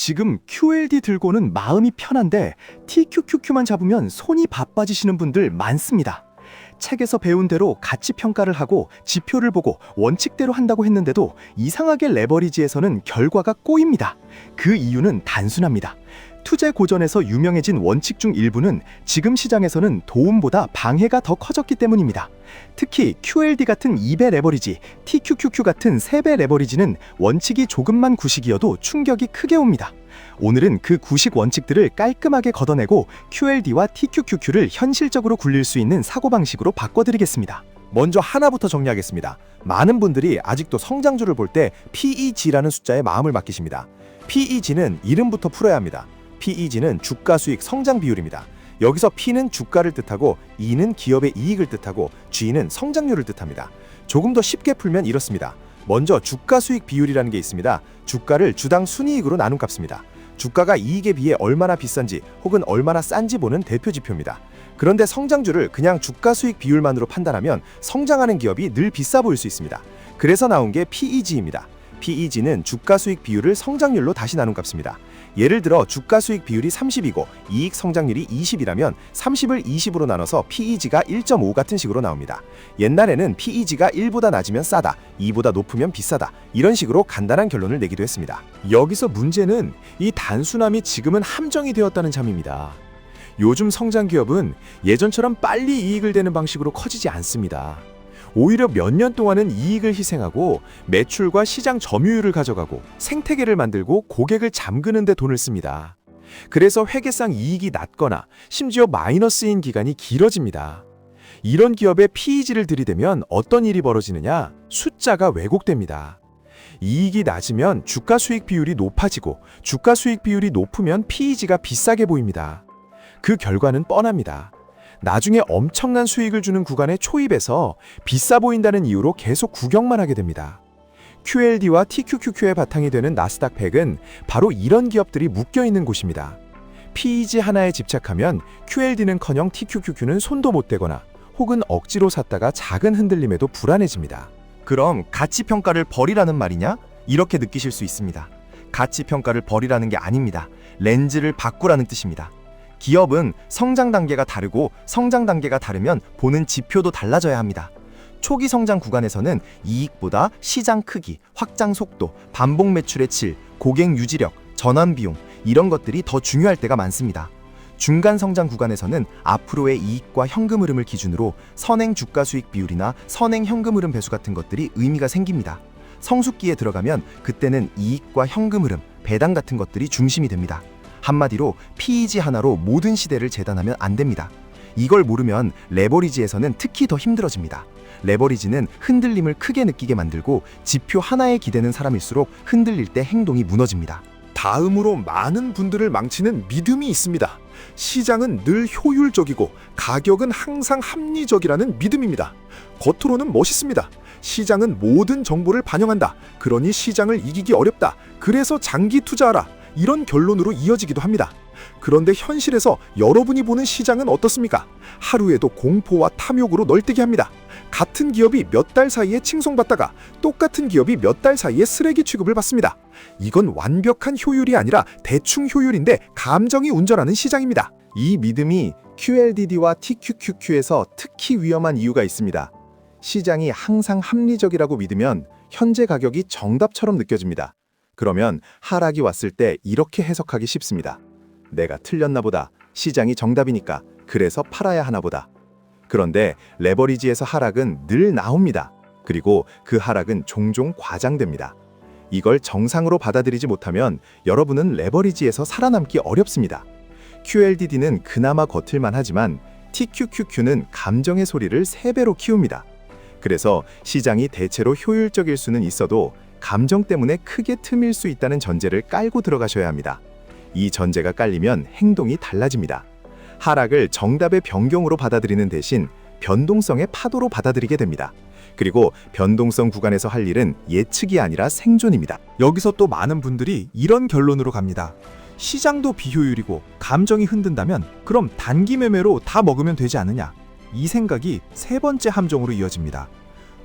지금 QLD 들고는 마음이 편한데 TQQQ만 잡으면 손이 바빠지시는 분들 많습니다. 책에서 배운 대로 가치 평가를 하고 지표를 보고 원칙대로 한다고 했는데도 이상하게 레버리지에서는 결과가 꼬입니다. 그 이유는 단순합니다. 투자 고전에서 유명해진 원칙 중 일부는 지금 시장에서는 도움보다 방해가 더 커졌기 때문입니다. 특히 QLD 같은 2배 레버리지, TQQQ 같은 3배 레버리지는 원칙이 조금만 구식이어도 충격이 크게 옵니다. 오늘은 그 구식 원칙들을 깔끔하게 걷어내고 QLD와 TQQQ를 현실적으로 굴릴 수 있는 사고방식으로 바꿔드리겠습니다. 먼저 하나부터 정리하겠습니다. 많은 분들이 아직도 성장주를 볼 때 PEG라는 숫자에 마음을 맡기십니다. PEG는 이름부터 풀어야 합니다. PEG는 주가 수익 성장 비율입니다. 여기서 P는 주가를 뜻하고 E는 기업의 이익을 뜻하고 G는 성장률을 뜻합니다. 조금 더 쉽게 풀면 이렇습니다. 먼저 주가 수익 비율이라는 게 있습니다. 주가를 주당 순이익으로 나눈 값입니다. 주가가 이익에 비해 얼마나 비싼지 혹은 얼마나 싼지 보는 대표 지표입니다. 그런데 성장주를 그냥 주가 수익 비율만으로 판단하면 성장하는 기업이 늘 비싸 보일 수 있습니다. 그래서 나온 게 PEG입니다. PEG는 주가 수익 비율을 성장률로 다시 나눈 값입니다. 예를 들어 주가 수익 비율이 30이고 이익 성장률이 20이라면 30을 20으로 나눠서 PEG가 1.5 같은 식으로 나옵니다. 옛날에는 PEG가 1보다 낮으면 싸다, 2보다 높으면 비싸다 이런 식으로 간단한 결론을 내기도 했습니다. 여기서 문제는 이 단순함이 지금은 함정이 되었다는 점입니다. 요즘 성장 기업은 예전처럼 빨리 이익을 내는 방식으로 커지지 않습니다. 오히려 몇 년 동안은 이익을 희생하고 매출과 시장 점유율을 가져가고 생태계를 만들고 고객을 잠그는 데 돈을 씁니다. 그래서 회계상 이익이 낮거나 심지어 마이너스인 기간이 길어집니다. 이런 기업에 PEG를 들이대면 어떤 일이 벌어지느냐? 숫자가 왜곡됩니다. 이익이 낮으면 주가 수익 비율이 높아지고 주가 수익 비율이 높으면 PEG가 비싸게 보입니다. 그 결과는 뻔합니다. 나중에 엄청난 수익을 주는 구간에 초입해서 비싸 보인다는 이유로 계속 구경만 하게 됩니다. QLD와 TQQQ의 바탕이 되는 나스닥 100은 바로 이런 기업들이 묶여있는 곳입니다. PEG 하나에 집착하면 QLD는커녕 TQQQ는 손도 못 대거나 혹은 억지로 샀다가 작은 흔들림에도 불안해집니다. 그럼 가치평가를 버리라는 말이냐? 이렇게 느끼실 수 있습니다. 가치평가를 버리라는 게 아닙니다. 렌즈를 바꾸라는 뜻입니다. 기업은 성장 단계가 다르고 성장 단계가 다르면 보는 지표도 달라져야 합니다. 초기 성장 구간에서는 이익보다 시장 크기, 확장 속도, 반복 매출의 질, 고객 유지력, 전환 비용 이런 것들이 더 중요할 때가 많습니다. 중간 성장 구간에서는 앞으로의 이익과 현금 흐름을 기준으로 선행 주가 수익 비율이나 선행 현금 흐름 배수 같은 것들이 의미가 생깁니다. 성숙기에 들어가면 그때는 이익과 현금 흐름, 배당 같은 것들이 중심이 됩니다. 한마디로 PEG 하나로 모든 시대를 재단하면 안 됩니다. 이걸 모르면 레버리지에서는 특히 더 힘들어집니다. 레버리지는 흔들림을 크게 느끼게 만들고 지표 하나에 기대는 사람일수록 흔들릴 때 행동이 무너집니다. 다음으로 많은 분들을 망치는 믿음이 있습니다. 시장은 늘 효율적이고 가격은 항상 합리적이라는 믿음입니다. 겉으로는 멋있습니다. 시장은 모든 정보를 반영한다. 그러니 시장을 이기기 어렵다. 그래서 장기 투자하라. 이런 결론으로 이어지기도 합니다. 그런데 현실에서 여러분이 보는 시장은 어떻습니까? 하루에도 공포와 탐욕으로 널뛰게 합니다. 같은 기업이 몇 달 사이에 칭송받다가 똑같은 기업이 몇 달 사이에 쓰레기 취급을 받습니다. 이건 완벽한 효율이 아니라 대충 효율인데 감정이 운전하는 시장입니다. 이 믿음이 QLDD와 TQQQ에서 특히 위험한 이유가 있습니다. 시장이 항상 합리적이라고 믿으면 현재 가격이 정답처럼 느껴집니다. 그러면 하락이 왔을 때 이렇게 해석하기 쉽습니다. 내가 틀렸나 보다. 시장이 정답이니까. 그래서 팔아야 하나 보다. 그런데 레버리지에서 하락은 늘 나옵니다. 그리고 그 하락은 종종 과장됩니다. 이걸 정상으로 받아들이지 못하면 여러분은 레버리지에서 살아남기 어렵습니다. QLDD는 그나마 겉을만 하지만 TQQQ는 감정의 소리를 3배로 키웁니다. 그래서 시장이 대체로 효율적일 수는 있어도 감정 때문에 크게 틈일 수 있다는 전제를 깔고 들어가셔야 합니다. 이 전제가 깔리면 행동이 달라집니다. 하락을 정답의 변경으로 받아들이는 대신 변동성의 파도로 받아들이게 됩니다. 그리고 변동성 구간에서 할 일은 예측이 아니라 생존입니다. 여기서 또 많은 분들이 이런 결론으로 갑니다. 시장도 비효율이고 감정이 흔든다면 그럼 단기 매매로 다 먹으면 되지 않느냐? 이 생각이 세 번째 함정으로 이어집니다.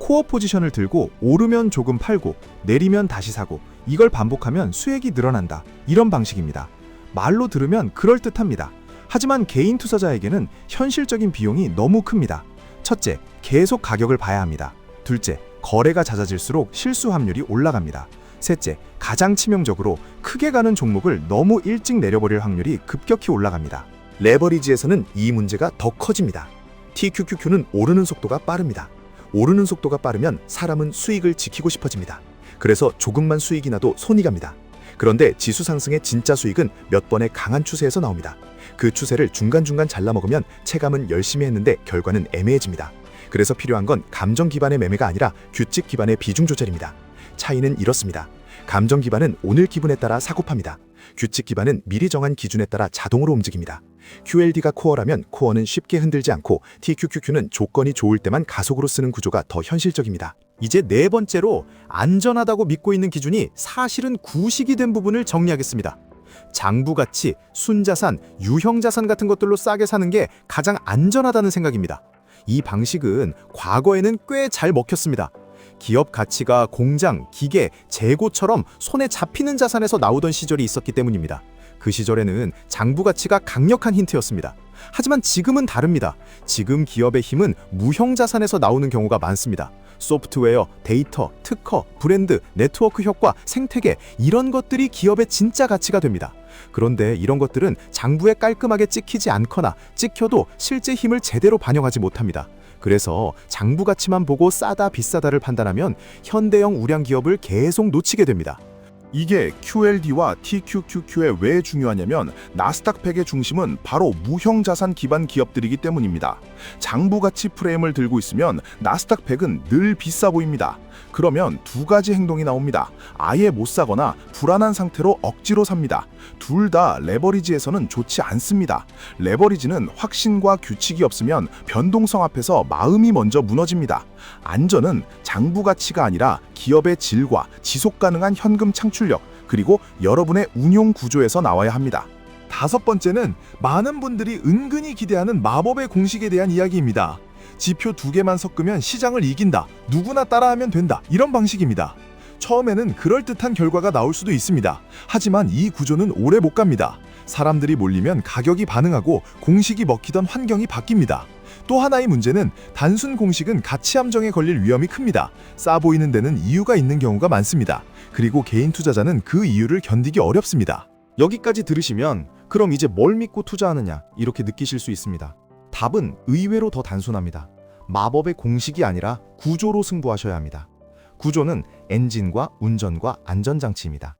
코어 포지션을 들고 오르면 조금 팔고 내리면 다시 사고 이걸 반복하면 수익이 늘어난다. 이런 방식입니다. 말로 들으면 그럴듯합니다. 하지만 개인 투자자에게는 현실적인 비용이 너무 큽니다. 첫째, 계속 가격을 봐야 합니다. 둘째, 거래가 잦아질수록 실수 확률이 올라갑니다. 셋째, 가장 치명적으로 크게 가는 종목을 너무 일찍 내려버릴 확률이 급격히 올라갑니다. 레버리지에서는 이 문제가 더 커집니다. TQQQ는 오르는 속도가 빠릅니다. 오르는 속도가 빠르면 사람은 수익을 지키고 싶어집니다. 그래서 조금만 수익이 나도 손이 갑니다. 그런데 지수 상승의 진짜 수익은 몇 번의 강한 추세에서 나옵니다. 그 추세를 중간중간 잘라먹으면 체감은 열심히 했는데 결과는 애매해집니다. 그래서 필요한 건 감정 기반의 매매가 아니라 규칙 기반의 비중 조절입니다. 차이는 이렇습니다. 감정 기반은 오늘 기분에 따라 사고팝니다. 규칙 기반은 미리 정한 기준에 따라 자동으로 움직입니다. QLD가 코어라면 코어는 쉽게 흔들지 않고 TQQQ는 조건이 좋을 때만 가속으로 쓰는 구조가 더 현실적입니다. 이제 네 번째로 안전하다고 믿고 있는 기준이 사실은 구식이 된 부분을 정리하겠습니다. 장부가치, 순자산, 유형자산 같은 것들로 싸게 사는 게 가장 안전하다는 생각입니다. 이 방식은 과거에는 꽤 잘 먹혔습니다. 기업 가치가 공장, 기계, 재고처럼 손에 잡히는 자산에서 나오던 시절이 있었기 때문입니다. 그 시절에는 장부 가치가 강력한 힌트였습니다. 하지만 지금은 다릅니다. 지금 기업의 힘은 무형 자산에서 나오는 경우가 많습니다. 소프트웨어, 데이터, 특허, 브랜드, 네트워크 효과, 생태계 이런 것들이 기업의 진짜 가치가 됩니다. 그런데 이런 것들은 장부에 깔끔하게 찍히지 않거나 찍혀도 실제 힘을 제대로 반영하지 못합니다. 그래서 장부 가치만 보고 싸다 비싸다를 판단하면 현대형 우량 기업을 계속 놓치게 됩니다. 이게 QLD와 TQQQ에 왜 중요하냐면 나스닥 100의 중심은 바로 무형 자산 기반 기업들이기 때문입니다. 장부 가치 프레임을 들고 있으면 나스닥 100은 늘 비싸 보입니다. 그러면 두 가지 행동이 나옵니다. 아예 못 사거나 불안한 상태로 억지로 삽니다. 둘 다 레버리지에서는 좋지 않습니다. 레버리지는 확신과 규칙이 없으면 변동성 앞에서 마음이 먼저 무너집니다. 안전은 장부 가치가 아니라 기업의 질과 지속 가능한 현금 창출력, 그리고 여러분의 운용 구조에서 나와야 합니다. 다섯 번째는 많은 분들이 은근히 기대하는 마법의 공식에 대한 이야기입니다. 지표 두 개만 섞으면 시장을 이긴다. 누구나 따라하면 된다. 이런 방식입니다. 처음에는 그럴듯한 결과가 나올 수도 있습니다. 하지만 이 구조는 오래 못 갑니다. 사람들이 몰리면 가격이 반응하고 공식이 먹히던 환경이 바뀝니다. 또 하나의 문제는 단순 공식은 가치 함정에 걸릴 위험이 큽니다. 싸 보이는 데는 이유가 있는 경우가 많습니다. 그리고 개인 투자자는 그 이유를 견디기 어렵습니다. 여기까지 들으시면 그럼 이제 뭘 믿고 투자하느냐 이렇게 느끼실 수 있습니다. 답은 의외로 더 단순합니다. 마법의 공식이 아니라 구조로 승부하셔야 합니다. 구조는 엔진과 운전과 안전장치입니다.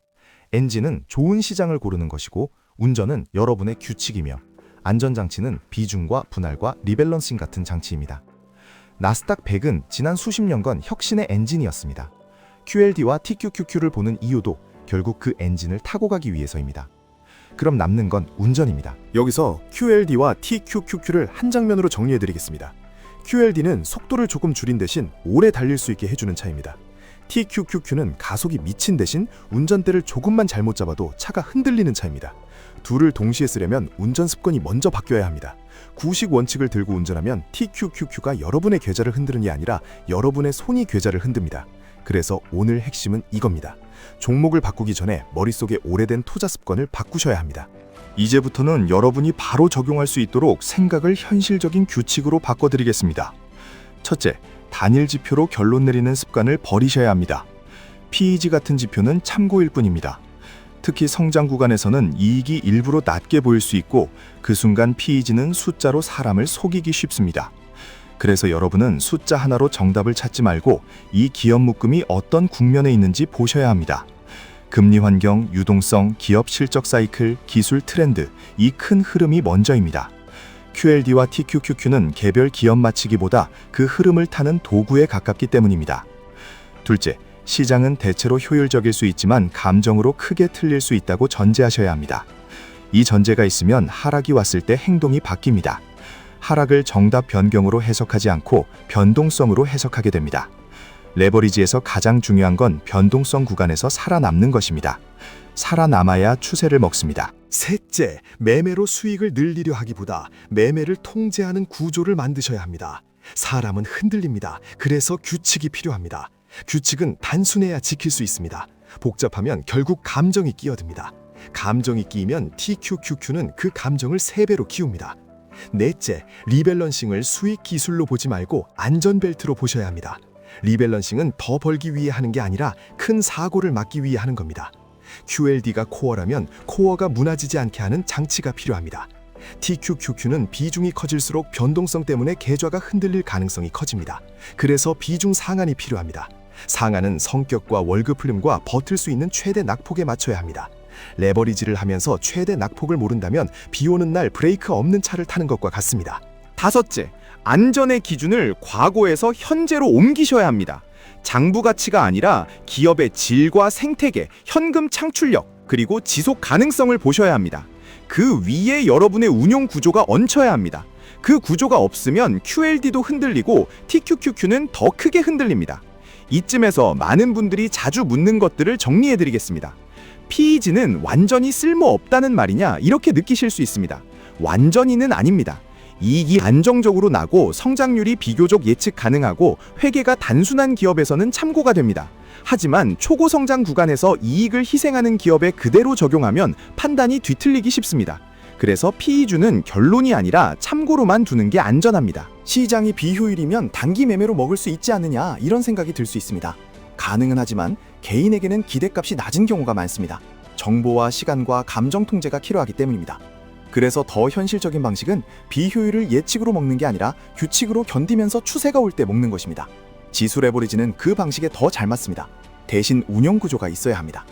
엔진은 좋은 시장을 고르는 것이고 운전은 여러분의 규칙이며 안전장치는 비중과 분할과 리밸런싱 같은 장치입니다. 나스닥 100은 지난 수십 년간 혁신의 엔진이었습니다. QLD와 TQQQ를 보는 이유도 결국 그 엔진을 타고 가기 위해서입니다. 그럼 남는 건 운전입니다. 여기서 QLD와 TQQQ를 한 장면으로 정리해드리겠습니다. QLD는 속도를 조금 줄인 대신 오래 달릴 수 있게 해주는 차입니다. TQQQ는 가속이 미친 대신 운전대를 조금만 잘못 잡아도 차가 흔들리는 차입니다. 둘을 동시에 쓰려면 운전 습관이 먼저 바뀌어야 합니다. 구식 원칙을 들고 운전하면 TQQQ가 여러분의 계좌를 흔드는 게 아니라 여러분의 손이 계좌를 흔듭니다. 그래서 오늘 핵심은 이겁니다. 종목을 바꾸기 전에 머릿속에 오래된 투자 습관을 바꾸셔야 합니다. 이제부터는 여러분이 바로 적용할 수 있도록 생각을 현실적인 규칙으로 바꿔드리겠습니다. 첫째, 단일 지표로 결론 내리는 습관을 버리셔야 합니다. PEG 같은 지표는 참고일 뿐입니다. 특히 성장 구간에서는 이익이 일부러 낮게 보일 수 있고 그 순간 PEG는 숫자로 사람을 속이기 쉽습니다. 그래서 여러분은 숫자 하나로 정답을 찾지 말고 이 기업 묶음이 어떤 국면에 있는지 보셔야 합니다. 금리 환경, 유동성, 기업 실적 사이클, 기술 트렌드, 이 큰 흐름이 먼저입니다. QLD와 TQQQ는 개별 기업 맞추기보다 그 흐름을 타는 도구에 가깝기 때문입니다. 둘째, 시장은 대체로 효율적일 수 있지만 감정으로 크게 틀릴 수 있다고 전제하셔야 합니다. 이 전제가 있으면 하락이 왔을 때 행동이 바뀝니다. 하락을 정답 변경으로 해석하지 않고 변동성으로 해석하게 됩니다. 레버리지에서 가장 중요한 건 변동성 구간에서 살아남는 것입니다. 살아남아야 추세를 먹습니다. 셋째, 매매로 수익을 늘리려 하기보다 매매를 통제하는 구조를 만드셔야 합니다. 사람은 흔들립니다. 그래서 규칙이 필요합니다. 규칙은 단순해야 지킬 수 있습니다. 복잡하면 결국 감정이 끼어듭니다. 감정이 끼이면 TQQQ는 그 감정을 3배로 키웁니다. 넷째, 리밸런싱을 수익 기술로 보지 말고 안전벨트로 보셔야 합니다. 리밸런싱은 더 벌기 위해 하는 게 아니라 큰 사고를 막기 위해 하는 겁니다. QLD가 코어라면 코어가 무너지지 않게 하는 장치가 필요합니다. TQQQ는 비중이 커질수록 변동성 때문에 계좌가 흔들릴 가능성이 커집니다. 그래서 비중 상한이 필요합니다. 상한은 성격과 월급 흐름과 버틸 수 있는 최대 낙폭에 맞춰야 합니다. 레버리지를 하면서 최대 낙폭을 모른다면 비 오는 날 브레이크 없는 차를 타는 것과 같습니다. 다섯째, 안전의 기준을 과거에서 현재로 옮기셔야 합니다. 장부 가치가 아니라 기업의 질과 생태계, 현금 창출력, 그리고 지속 가능성을 보셔야 합니다. 그 위에 여러분의 운용 구조가 얹혀야 합니다. 그 구조가 없으면 QLD도 흔들리고 TQQQ는 더 크게 흔들립니다. 이쯤에서 많은 분들이 자주 묻는 것들을 정리해드리겠습니다. PEG는 완전히 쓸모없다는 말이냐 이렇게 느끼실 수 있습니다. 완전히는 아닙니다. 이익이 안정적으로 나고 성장률이 비교적 예측 가능하고 회계가 단순한 기업에서는 참고가 됩니다. 하지만 초고 성장 구간에서 이익을 희생하는 기업에 그대로 적용하면 판단이 뒤틀리기 쉽습니다. 그래서 PEG는 결론이 아니라 참고로만 두는 게 안전합니다. 시장이 비효율이면 단기 매매로 먹을 수 있지 않느냐 이런 생각이 들 수 있습니다. 가능은 하지만 개인에게는 기대값이 낮은 경우가 많습니다. 정보와 시간과 감정 통제가 필요하기 때문입니다. 그래서 더 현실적인 방식은 비효율을 예측으로 먹는 게 아니라 규칙으로 견디면서 추세가 올 때 먹는 것입니다. 지수 레버리지는 그 방식에 더 잘 맞습니다. 대신 운영 구조가 있어야 합니다.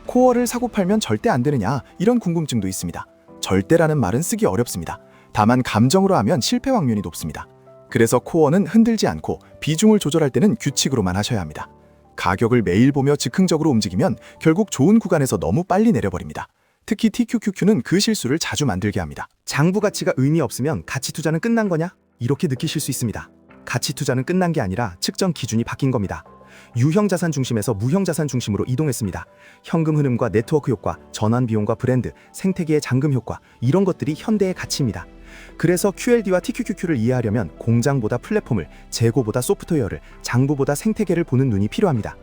코어를 사고 팔면 절대 안 되느냐 이런 궁금증도 있습니다. 절대라는 말은 쓰기 어렵습니다. 다만 감정으로 하면 실패 확률이 높습니다. 그래서 코어는 흔들지 않고 비중을 조절할 때는 규칙으로만 하셔야 합니다. 가격을 매일 보며 즉흥적으로 움직이면 결국 좋은 구간에서 너무 빨리 내려버립니다. 특히 TQQQ는 그 실수를 자주 만들게 합니다. 장부 가치가 의미 없으면 가치 투자는 끝난 거냐? 이렇게 느끼실 수 있습니다. 가치 투자는 끝난 게 아니라 측정 기준이 바뀐 겁니다. 유형 자산 중심에서 무형 자산 중심으로 이동했습니다. 현금 흐름과 네트워크 효과, 전환 비용과 브랜드, 생태계의 잠금 효과 이런 것들이 현대의 가치입니다. 그래서 QLD와 TQQQ를 이해하려면 공장보다 플랫폼을, 재고보다 소프트웨어를, 장부보다 생태계를 보는 눈이 필요합니다.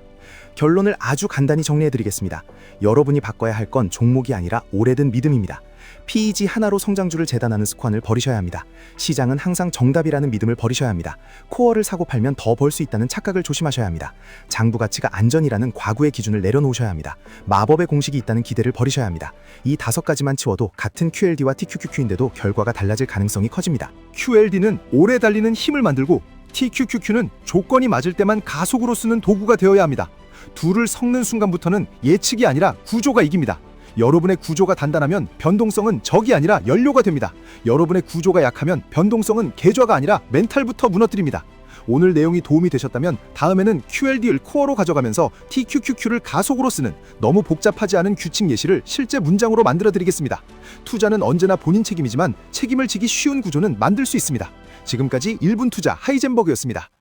결론을 아주 간단히 정리해드리겠습니다. 여러분이 바꿔야 할 건 종목이 아니라 오래된 믿음입니다. PEG 하나로 성장주를 재단하는 습관을 버리셔야 합니다. 시장은 항상 정답이라는 믿음을 버리셔야 합니다. 코어를 사고 팔면 더 벌 수 있다는 착각을 조심하셔야 합니다. 장부 가치가 안전이라는 과거의 기준을 내려놓으셔야 합니다. 마법의 공식이 있다는 기대를 버리셔야 합니다. 이 5가지만 치워도 같은 QLD와 TQQQ인데도 결과가 달라질 가능성이 커집니다. QLD는 오래 달리는 힘을 만들고 TQQQ는 조건이 맞을 때만 가속으로 쓰는 도구가 되어야 합니다. 둘을 섞는 순간부터는 예측이 아니라 구조가 이깁니다. 여러분의 구조가 단단하면 변동성은 적이 아니라 연료가 됩니다. 여러분의 구조가 약하면 변동성은 계좌가 아니라 멘탈부터 무너뜨립니다. 오늘 내용이 도움이 되셨다면 다음에는 QLD를 코어로 가져가면서 TQQQ를 가속으로 쓰는 너무 복잡하지 않은 규칙 예시를 실제 문장으로 만들어 드리겠습니다. 투자는 언제나 본인 책임이지만 책임을 지기 쉬운 구조는 만들 수 있습니다. 지금까지 1분 투자 하이젠버그였습니다.